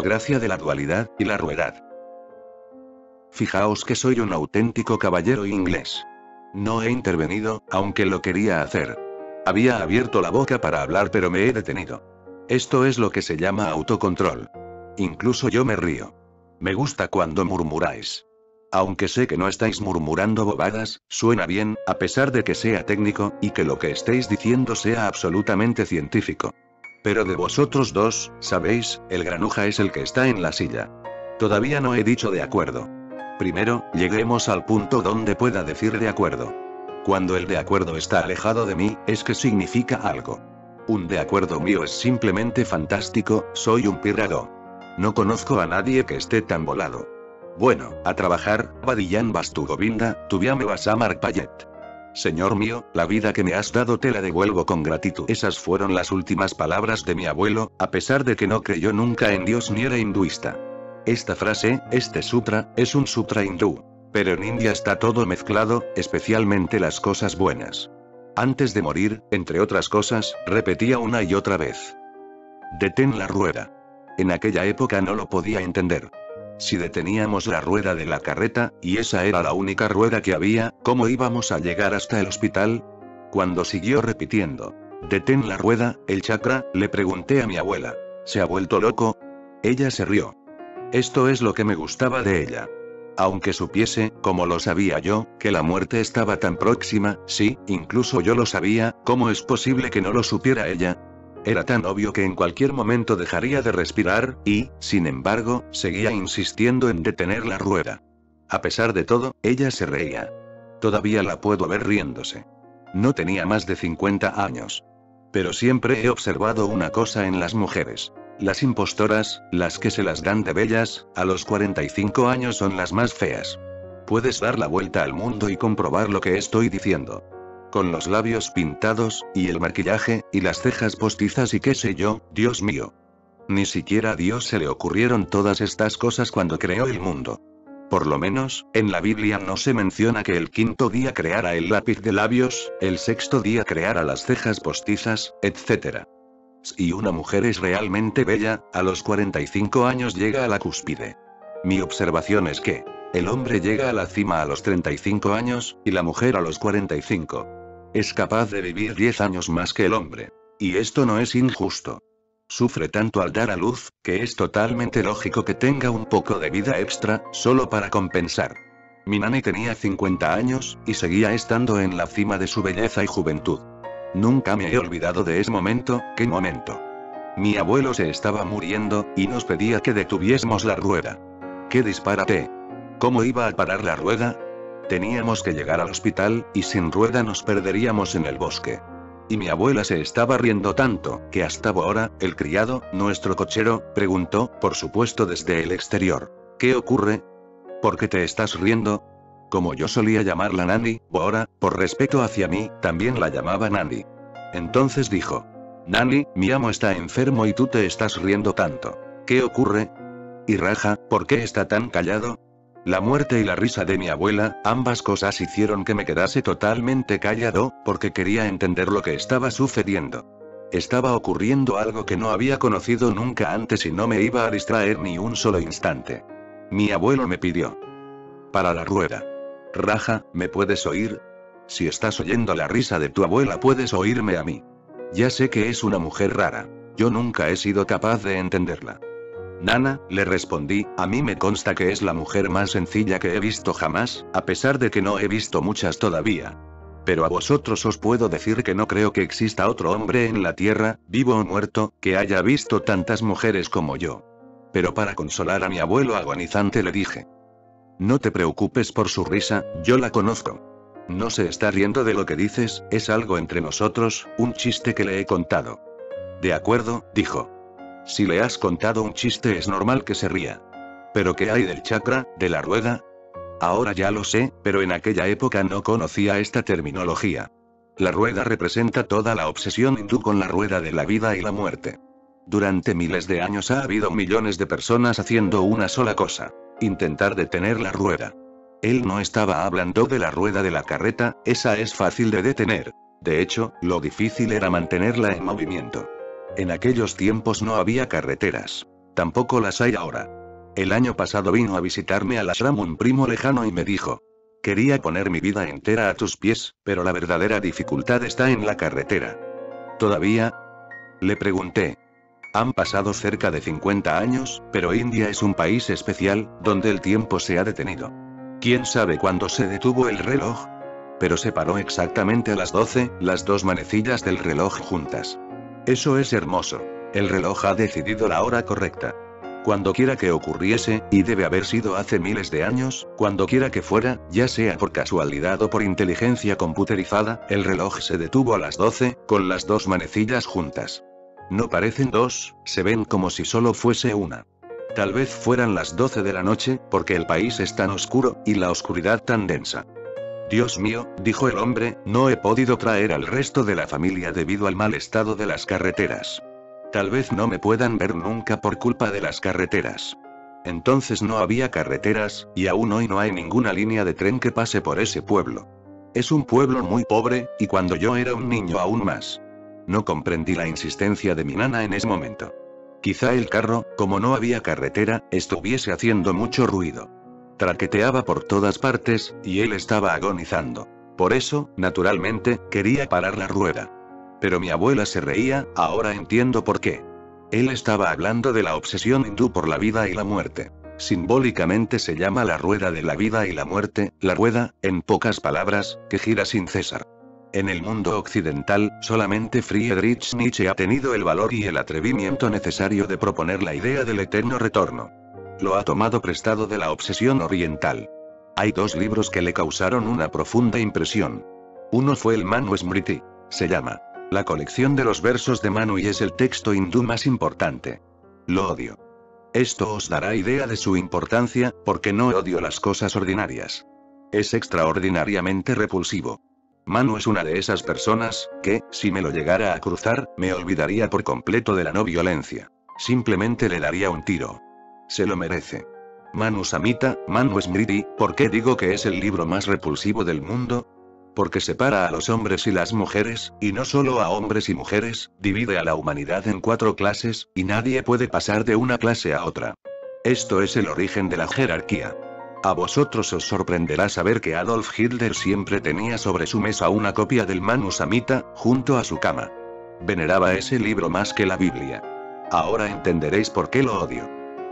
gracia de la dualidad y la ruedad. Fijaos que soy un auténtico caballero inglés. No he intervenido, aunque lo quería hacer. Había abierto la boca para hablar, pero me he detenido. Esto es lo que se llama autocontrol. Incluso yo me río. Me gusta cuando murmuráis. Aunque sé que no estáis murmurando bobadas, suena bien, a pesar de que sea técnico, y que lo que estéis diciendo sea absolutamente científico. Pero de vosotros dos, sabéis, el granuja es el que está en la silla. Todavía no he dicho de acuerdo. Primero, lleguemos al punto donde pueda decir de acuerdo. Cuando el de acuerdo está alejado de mí, es que significa algo. Un de acuerdo mío es simplemente fantástico, soy un pírrago. No conozco a nadie que esté tan volado. Bueno, a trabajar, Vadiyan Vastu Govinda, Tuvyame Vasamar Payet. Señor mío, la vida que me has dado te la devuelvo con gratitud. Esas fueron las últimas palabras de mi abuelo, a pesar de que no creyó nunca en Dios ni era hinduista. Esta frase, este sutra, es un sutra hindú. Pero en India está todo mezclado, especialmente las cosas buenas. Antes de morir, entre otras cosas, repetía una y otra vez: detén la rueda. En aquella época no lo podía entender. Si deteníamos la rueda de la carreta, y esa era la única rueda que había, ¿cómo íbamos a llegar hasta el hospital? Cuando siguió repitiendo: detén la rueda, el chakra, le pregunté a mi abuela: ¿se ha vuelto loco? Ella se rió. Esto es lo que me gustaba de ella. Aunque supiese, como lo sabía yo, que la muerte estaba tan próxima, sí, incluso yo lo sabía, ¿cómo es posible que no lo supiera ella? Era tan obvio que en cualquier momento dejaría de respirar, y, sin embargo, seguía insistiendo en detener la rueda. A pesar de todo, ella se reía. Todavía la puedo ver riéndose. No tenía más de 50 años. Pero siempre he observado una cosa en las mujeres. Las impostoras, las que se las dan de bellas, a los 45 años son las más feas. Puedes dar la vuelta al mundo y comprobar lo que estoy diciendo. Con los labios pintados, y el maquillaje, y las cejas postizas y qué sé yo, Dios mío. Ni siquiera a Dios se le ocurrieron todas estas cosas cuando creó el mundo. Por lo menos, en la Biblia no se menciona que el quinto día creara el lápiz de labios, el sexto día creara las cejas postizas, etc. Si una mujer es realmente bella, a los 45 años llega a la cúspide. Mi observación es que el hombre llega a la cima a los 35 años, y la mujer a los 45. Es capaz de vivir 10 años más que el hombre. Y esto no es injusto. Sufre tanto al dar a luz, que es totalmente lógico que tenga un poco de vida extra, solo para compensar. Mi nani tenía 50 años, y seguía estando en la cima de su belleza y juventud. Nunca me he olvidado de ese momento, ¿qué momento? Mi abuelo se estaba muriendo, y nos pedía que detuviésemos la rueda. ¡Qué disparate! ¿Cómo iba a parar la rueda? Teníamos que llegar al hospital, y sin rueda nos perderíamos en el bosque. Y mi abuela se estaba riendo tanto, que hasta ahora, el criado, nuestro cochero, preguntó, por supuesto desde el exterior: ¿qué ocurre? ¿Por qué te estás riendo? Como yo solía llamarla Nani, ahora, por respeto hacia mí, también la llamaba Nani. Entonces dijo: Nani, mi amo está enfermo y tú te estás riendo tanto. ¿Qué ocurre? Y Raja, ¿por qué está tan callado? La muerte y la risa de mi abuela, ambas cosas hicieron que me quedase totalmente callado, porque quería entender lo que estaba sucediendo. Estaba ocurriendo algo que no había conocido nunca antes y no me iba a distraer ni un solo instante. Mi abuelo me pidió: para la rueda. Raja, ¿me puedes oír? Si estás oyendo la risa de tu abuela, puedes oírme a mí. Ya sé que es una mujer rara. Yo nunca he sido capaz de entenderla. Nana, le respondí, a mí me consta que es la mujer más sencilla que he visto jamás, a pesar de que no he visto muchas todavía. Pero a vosotros os puedo decir que no creo que exista otro hombre en la tierra, vivo o muerto, que haya visto tantas mujeres como yo. Pero para consolar a mi abuelo agonizante le dije: no te preocupes por su risa, yo la conozco. No se está riendo de lo que dices, es algo entre nosotros, un chiste que le he contado. De acuerdo, dijo. Si le has contado un chiste es normal que se ría. ¿Pero qué hay del chakra, de la rueda? Ahora ya lo sé, pero en aquella época no conocía esta terminología. La rueda representa toda la obsesión hindú con la rueda de la vida y la muerte. Durante miles de años ha habido millones de personas haciendo una sola cosa: intentar detener la rueda. Él no estaba hablando de la rueda de la carreta, esa es fácil de detener. De hecho, lo difícil era mantenerla en movimiento. En aquellos tiempos no había carreteras. Tampoco las hay ahora. El año pasado vino a visitarme al ashram un primo lejano y me dijo: quería poner mi vida entera a tus pies, pero la verdadera dificultad está en la carretera. ¿Todavía? Le pregunté. Han pasado cerca de 50 años, pero India es un país especial, donde el tiempo se ha detenido. ¿Quién sabe cuándo se detuvo el reloj? Pero se paró exactamente a las 12, las dos manecillas del reloj juntas. Eso es hermoso. El reloj ha decidido la hora correcta. Cuando quiera que ocurriese, y debe haber sido hace miles de años, cuando quiera que fuera, ya sea por casualidad o por inteligencia computerizada, el reloj se detuvo a las 12, con las dos manecillas juntas. No parecen dos, se ven como si solo fuese una. Tal vez fueran las 12 de la noche, porque el país es tan oscuro, y la oscuridad tan densa. Dios mío, dijo el hombre, no he podido traer al resto de la familia debido al mal estado de las carreteras. Tal vez no me puedan ver nunca por culpa de las carreteras. Entonces no había carreteras, y aún hoy no hay ninguna línea de tren que pase por ese pueblo. Es un pueblo muy pobre, y cuando yo era un niño aún más. No comprendí la insistencia de mi nana en ese momento. Quizá el carro, como no había carretera, estuviese haciendo mucho ruido. Traqueteaba por todas partes, y él estaba agonizando. Por eso, naturalmente, quería parar la rueda. Pero mi abuela se reía, ahora entiendo por qué. Él estaba hablando de la obsesión hindú por la vida y la muerte. Simbólicamente se llama la rueda de la vida y la muerte, la rueda, en pocas palabras, que gira sin cesar. En el mundo occidental, solamente Friedrich Nietzsche ha tenido el valor y el atrevimiento necesario de proponer la idea del eterno retorno. Lo ha tomado prestado de la obsesión oriental. Hay dos libros que le causaron una profunda impresión. Uno fue el Manu Smriti. Se llama La colección de los versos de Manu y es el texto hindú más importante. Lo odio. Esto os dará idea de su importancia, porque no odio las cosas ordinarias. Es extraordinariamente repulsivo. Manu es una de esas personas, que, si me lo llegara a cruzar, me olvidaría por completo de la no violencia. Simplemente le daría un tiro. Se lo merece. Manu Samhita, Manu Smriti, ¿por qué digo que es el libro más repulsivo del mundo? Porque separa a los hombres y las mujeres, y no solo a hombres y mujeres, divide a la humanidad en 4 clases, y nadie puede pasar de una clase a otra. Esto es el origen de la jerarquía. A vosotros os sorprenderá saber que Adolf Hitler siempre tenía sobre su mesa una copia del Manu Samhita, junto a su cama. Veneraba ese libro más que la Biblia. Ahora entenderéis por qué lo odio.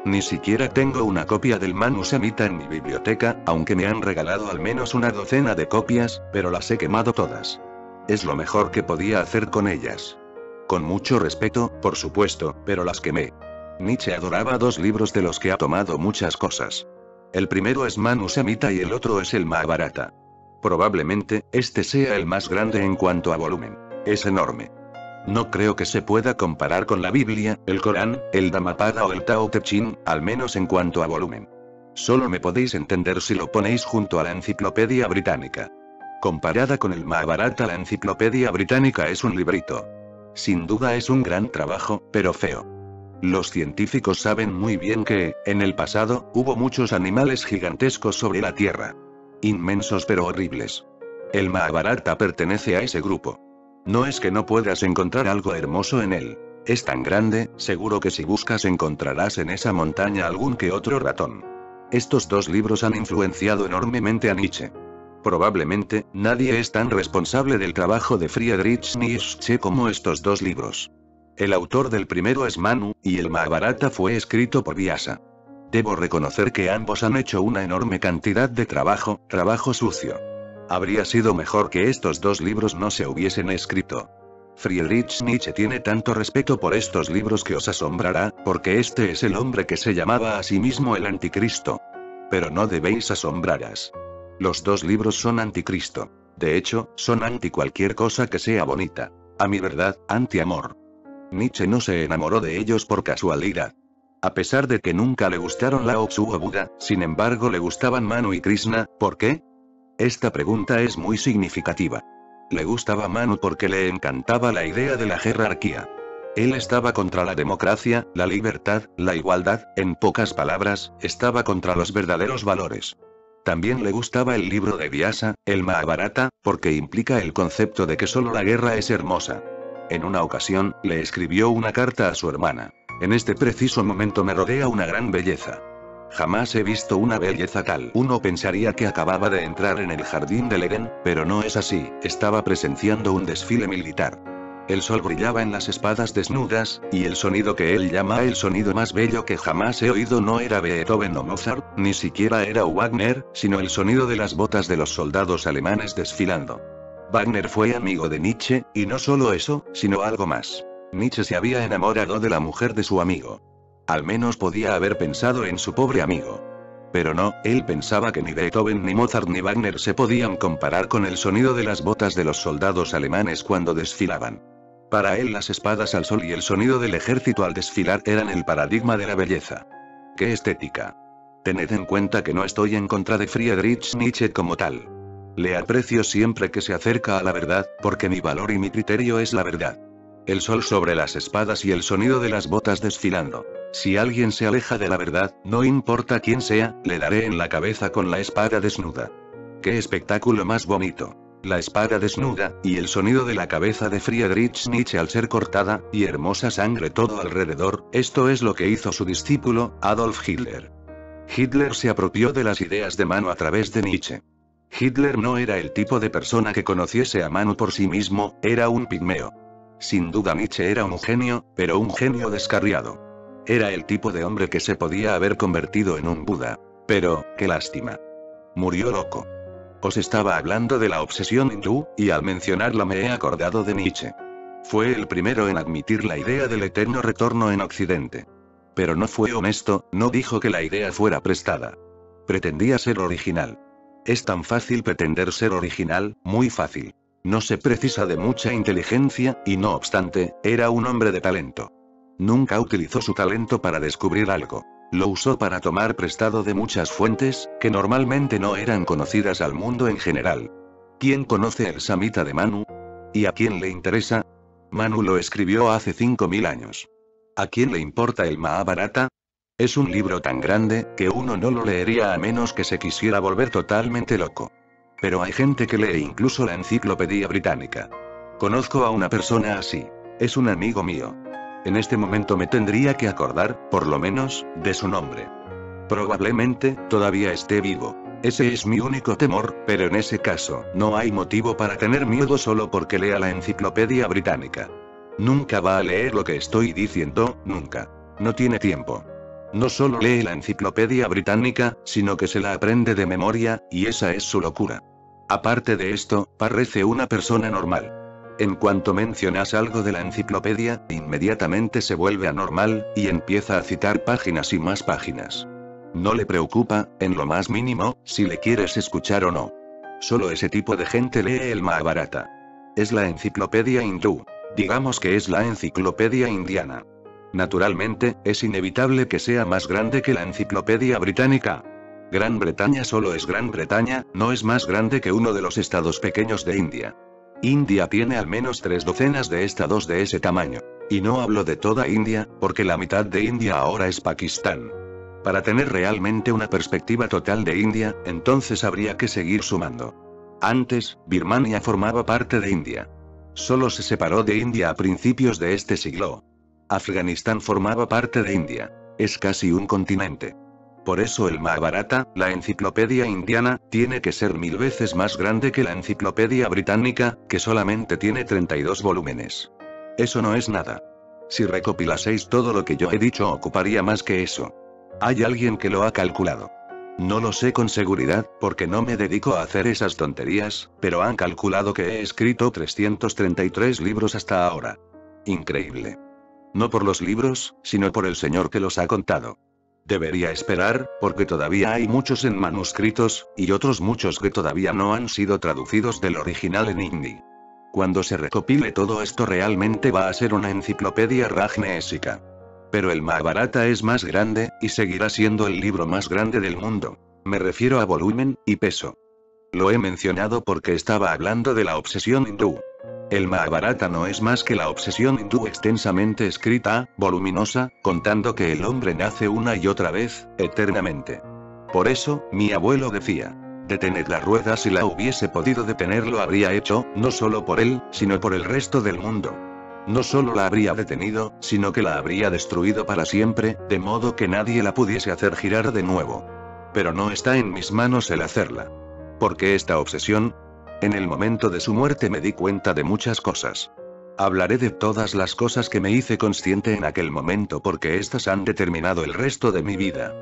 Ni siquiera tengo una copia del Manu Samhita en mi biblioteca, aunque me han regalado al menos una docena de copias, pero las he quemado todas. Es lo mejor que podía hacer con ellas. Con mucho respeto, por supuesto, pero las quemé. Nietzsche adoraba 2 libros de los que ha tomado muchas cosas. El primero es Manu Samhita y el otro es el Mahabharata. Probablemente, este sea el más grande en cuanto a volumen. Es enorme. No creo que se pueda comparar con la Biblia, el Corán, el Dhammapada o el Tao Te Ching, al menos en cuanto a volumen. Solo me podéis entender si lo ponéis junto a la Enciclopedia Británica. Comparada con el Mahabharata, la Enciclopedia Británica es un librito. Sin duda es un gran trabajo, pero feo. Los científicos saben muy bien que, en el pasado, hubo muchos animales gigantescos sobre la Tierra. Inmensos pero horribles. El Mahabharata pertenece a ese grupo. No es que no puedas encontrar algo hermoso en él. Es tan grande, seguro que si buscas encontrarás en esa montaña algún que otro ratón. Estos 2 libros han influenciado enormemente a Nietzsche. Probablemente, nadie es tan responsable del trabajo de Friedrich Nietzsche como estos 2 libros. El autor del primero es Manu, y el Mahabharata fue escrito por Vyasa. Debo reconocer que ambos han hecho una enorme cantidad de trabajo sucio. Habría sido mejor que estos 2 libros no se hubiesen escrito. Friedrich Nietzsche tiene tanto respeto por estos libros que os asombrará, porque este es el hombre que se llamaba a sí mismo el Anticristo. Pero no debéis asombraros. Los 2 libros son anticristo. De hecho, son anti cualquier cosa que sea bonita. A mi verdad, anti-amor. Nietzsche no se enamoró de ellos por casualidad. A pesar de que nunca le gustaron Lao Tzu o Buda, sin embargo le gustaban Manu y Krishna, ¿por qué? Esta pregunta es muy significativa. Le gustaba Manu porque le encantaba la idea de la jerarquía. Él estaba contra la democracia, la libertad, la igualdad, en pocas palabras, estaba contra los verdaderos valores. También le gustaba el libro de Vyasa, el Mahabharata, porque implica el concepto de que solo la guerra es hermosa. En una ocasión, le escribió una carta a su hermana. En este preciso momento me rodea una gran belleza. Jamás he visto una belleza tal. Uno pensaría que acababa de entrar en el jardín del Edén, pero no es así, estaba presenciando un desfile militar. El sol brillaba en las espadas desnudas, y el sonido que él llama el sonido más bello que jamás he oído no era Beethoven o Mozart, ni siquiera era Wagner, sino el sonido de las botas de los soldados alemanes desfilando. Wagner fue amigo de Nietzsche, y no solo eso, sino algo más. Nietzsche se había enamorado de la mujer de su amigo. Al menos podía haber pensado en su pobre amigo. Pero no, él pensaba que ni Beethoven ni Mozart ni Wagner se podían comparar con el sonido de las botas de los soldados alemanes cuando desfilaban. Para él las espadas al sol y el sonido del ejército al desfilar eran el paradigma de la belleza. ¡Qué estética! Tened en cuenta que no estoy en contra de Friedrich Nietzsche como tal. Le aprecio siempre que se acerca a la verdad, porque mi valor y mi criterio es la verdad. El sol sobre las espadas y el sonido de las botas desfilando. Si alguien se aleja de la verdad, no importa quién sea, le daré en la cabeza con la espada desnuda. ¡Qué espectáculo más bonito! La espada desnuda, y el sonido de la cabeza de Friedrich Nietzsche al ser cortada, y hermosa sangre todo alrededor, esto es lo que hizo su discípulo, Adolf Hitler. Hitler se apropió de las ideas de Manu a través de Nietzsche. Hitler no era el tipo de persona que conociese a Manu por sí mismo, era un pigmeo. Sin duda Nietzsche era un genio, pero un genio descarriado. Era el tipo de hombre que se podía haber convertido en un Buda. Pero, qué lástima. Murió loco. Os estaba hablando de la obsesión hindú, y al mencionarla me he acordado de Nietzsche. Fue el primero en admitir la idea del eterno retorno en Occidente. Pero no fue honesto, no dijo que la idea fuera prestada. Pretendía ser original. Es tan fácil pretender ser original, muy fácil. No se precisa de mucha inteligencia, y no obstante, era un hombre de talento. Nunca utilizó su talento para descubrir algo. Lo usó para tomar prestado de muchas fuentes, que normalmente no eran conocidas al mundo en general. ¿Quién conoce el Samhita de Manu? ¿Y a quién le interesa? Manu lo escribió hace 5000 años. ¿A quién le importa el Mahabharata? Es un libro tan grande, que uno no lo leería a menos que se quisiera volver totalmente loco. Pero hay gente que lee incluso la Enciclopedia Británica. Conozco a una persona así. Es un amigo mío. En este momento me tendría que acordar, por lo menos, de su nombre. Probablemente, todavía esté vivo. Ese es mi único temor, pero en ese caso, no hay motivo para tener miedo solo porque lea la Enciclopedia Británica. Nunca va a leer lo que estoy diciendo, nunca. No tiene tiempo. No solo lee la Enciclopedia Británica, sino que se la aprende de memoria, y esa es su locura. Aparte de esto, parece una persona normal. En cuanto mencionas algo de la enciclopedia, inmediatamente se vuelve anormal, y empieza a citar páginas y más páginas. No le preocupa, en lo más mínimo, si le quieres escuchar o no. Solo ese tipo de gente lee el Mahabharata. Es la enciclopedia hindú. Digamos que es la enciclopedia indiana. Naturalmente, es inevitable que sea más grande que la enciclopedia británica. Gran Bretaña solo es Gran Bretaña, no es más grande que uno de los estados pequeños de India. India tiene al menos 3 docenas de estados de ese tamaño. Y no hablo de toda India, porque la mitad de India ahora es Pakistán. Para tener realmente una perspectiva total de India, entonces habría que seguir sumando. Antes, Birmania formaba parte de India. Solo se separó de India a principios de este siglo. Afganistán formaba parte de India. Es casi un continente. Por eso el Mahabharata, la enciclopedia indiana, tiene que ser 1000 veces más grande que la enciclopedia británica, que solamente tiene 32 volúmenes. Eso no es nada. Si recopilaseis todo lo que yo he dicho ocuparía más que eso. Hay alguien que lo ha calculado. No lo sé con seguridad, porque no me dedico a hacer esas tonterías, pero han calculado que he escrito 333 libros hasta ahora. Increíble. No por los libros, sino por el señor que los ha contado. Debería esperar, porque todavía hay muchos en manuscritos, y otros muchos que todavía no han sido traducidos del original en hindi. Cuando se recopile todo esto realmente va a ser una enciclopedia rajneésica. Pero el Mahabharata es más grande, y seguirá siendo el libro más grande del mundo. Me refiero a volumen, y peso. Lo he mencionado porque estaba hablando de la obsesión hindú. El Mahabharata no es más que la obsesión hindú extensamente escrita, voluminosa, contando que el hombre nace una y otra vez, eternamente. Por eso, mi abuelo decía, detened la rueda. Si la hubiese podido detener lo habría hecho, no solo por él, sino por el resto del mundo. No solo la habría detenido, sino que la habría destruido para siempre, de modo que nadie la pudiese hacer girar de nuevo. Pero no está en mis manos el hacerla. ¿Por qué esta obsesión? En el momento de su muerte me di cuenta de muchas cosas. Hablaré de todas las cosas que me hice consciente en aquel momento porque éstas han determinado el resto de mi vida.